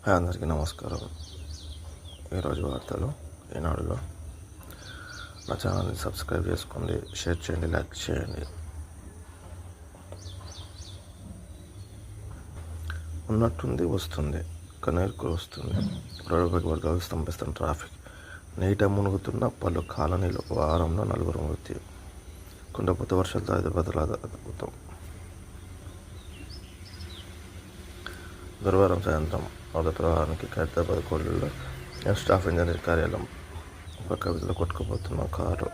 Hi, అందరికీ నమస్కారం. ఈరోజు వార్తలు ఈనాడులో. నా ఛానల్ని సబ్స్క్రైబ్ చేసుకోండి, షేర్ చేయండి, లైక్ చేయండి. ఉన్నట్టుండి వస్తుంది, కన్నీరుకు వస్తుంది. రోడ్డుపైకి వర్గాలు స్తంభిస్తున్న ట్రాఫిక్. నీట మునుగుతున్న పలు కాలనీలు. వారంలో 4 మృతి. కుండపోత వర్షాలతో హైదరాబాద్లో అద్భుతం. గురువారం సాయంత్రం మొదటి ప్రవాహానికి హైదరాబాద్ కోడూరులో స్టాఫ్ ఇంజనీర్ కార్యాలయం పక్క వీధిలో కొట్టుకుపోతున్న కారు.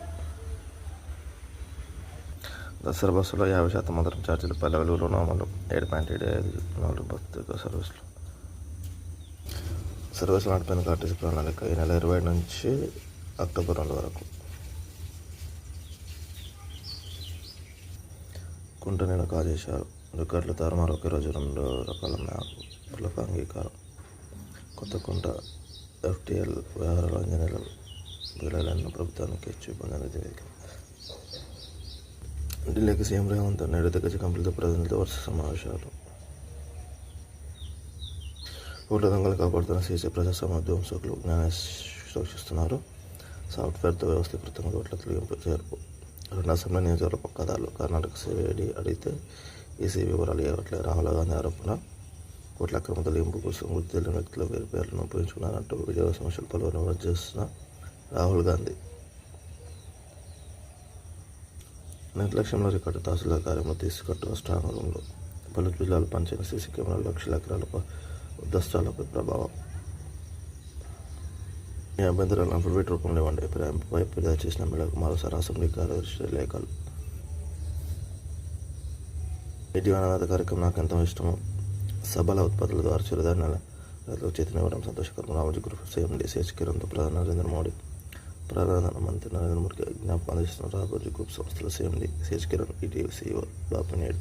దసరా బస్సులో 50% మొదటి ఛార్జీలు పల్లెలు రుణామలు 7.75 ప్రత్యేక సర్వీసులు నడిపేందుకు ఆర్టీసీ ప్రణాళిక ఈ నెల 20 నుంచి అక్టోబర్ 2 వరకు. కుంటనీల కాజేశారు. రికార్డులు తారుమారు. ఒకే రోజు 2 రకాల మ్యాప్లకు అంగీకారం. కొత్తకుంట FTL వ్యవహారాల ఇంజనీర్ల విలయాలను ప్రభుత్వానికి ఇచ్చి పొందినది. ఢిల్లీకి సీఎం రేవంత్ నేడు దిగ్గజ కంపెనీలతో ప్రతినిధులతో వరుస సమావేశాలు. ఓట్ల దొంగలు కాపాడుతున్న సీసీ ప్రజాస్వామ్య విధ్వంసకులు జ్ఞానాన్ని శోషిస్తున్నారు. సాఫ్ట్వేర్తో వ్యవస్థీకృతంగా ఓట్ల తొలగింపు చేర్పు. 2 అసెంబ్లీ నియోజకవర్గ పక్కదారులు. కర్ణాటక సిఐడి అడిగితే ఈసీ వివరాలు ఇవ్వట్లేదు. రాహుల్ గాంధీ ఆరోపణ. ఓట్ల అక్రమ తొలగింపు కోసం గుర్తు తెలియని వ్యక్తుల పేర్లను ఉపయోగించుకున్నారంటూ విజయ సమస్యలు పలువురు విమర్శ చేస్తున్న రాహుల్ గాంధీ. నిర్లక్ష్యంలో రికార్డు. తహసీల్దార్ కార్యంలో తీసుకట్టున్న స్ట్రాంగ్ రూమ్లో. పలు జిల్లాలు పనిచేసిన సీసీ కెమెరాలు లక్షల ఎకరాల ఉద్దస్తాలపై ప్రభావం. మీ అభ్యంతరాలను అఫిడవిట్ రూపంలో ఇవ్వండి. అభిప్రాయంపై ఫిర్యాదు చేసిన మేరకు మరోసారి అసెంబ్లీ కార్యదర్శి లేఖలు. ఇటీవల అనాథ కార్యక్రమం నాకు ఎంతో ఇష్టము. సబల ఉత్పత్తుల ద్వారా చిరుధాన్యాల రైతులకు చేతనివ్వడం సంతోషకరం. రామోజీ గ్రూప్ సీఎం సిహెచ్ కిరణ్తో ప్రధాని నరేంద్ర మోడీ. ప్రధానమంత్రి నరేంద్ర మోడీకి జ్ఞాపకం అందిస్తున్న రామోజీ గ్రూప్ సంస్థల CMD CH Kiran, ETV CEO Bapineedu.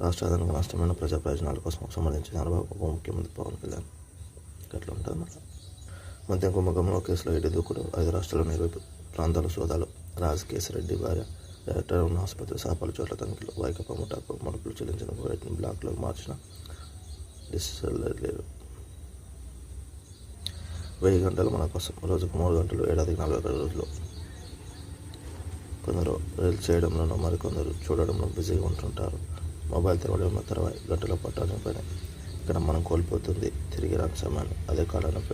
రాష్ట్ర ఆదాయానికి నష్టమైన ప్రజా ప్రయోజనాల కోసం సంబంధించి చంద్రబాబు ఉప ముఖ్యమంత్రి పవన్ కళ్యాణ్ గట్ల ఉంటుంది మరి. మద్యం కుంభకోణంలో కేసులో ఈడీ దూకుడు. 5 రాష్ట్రాల్లోని 20 ప్రాంతాల సోదాలు. రాజకేశ్వరరెడ్డి భార్య డైరెక్టర్ ఉన్న ఆసుపత్రి సహపాలు చోట్ల తనిఖీలు. వైకాపా ముఠాకు మడుపులు చెల్లించిన వైట్ని బ్లాక్లోకి మార్చిన డిస్టిలరీలు. 1000 గంటలు మన కోసం. రోజుకు 3 గంటలు, ఏడాదికి 41 రోజులు. కొందరు రీల్స్ చేయడంలోనూ మరికొందరు చూడడంలో బిజీగా ఉంటుంటారు. మొబైల్ తెరవడంలో 20 గంటల పట్టాలని పైన. ఇక్కడ మనం కోల్పోతుంది తిరిగి రాని సమయాన్ని. అదే కాలాన్ని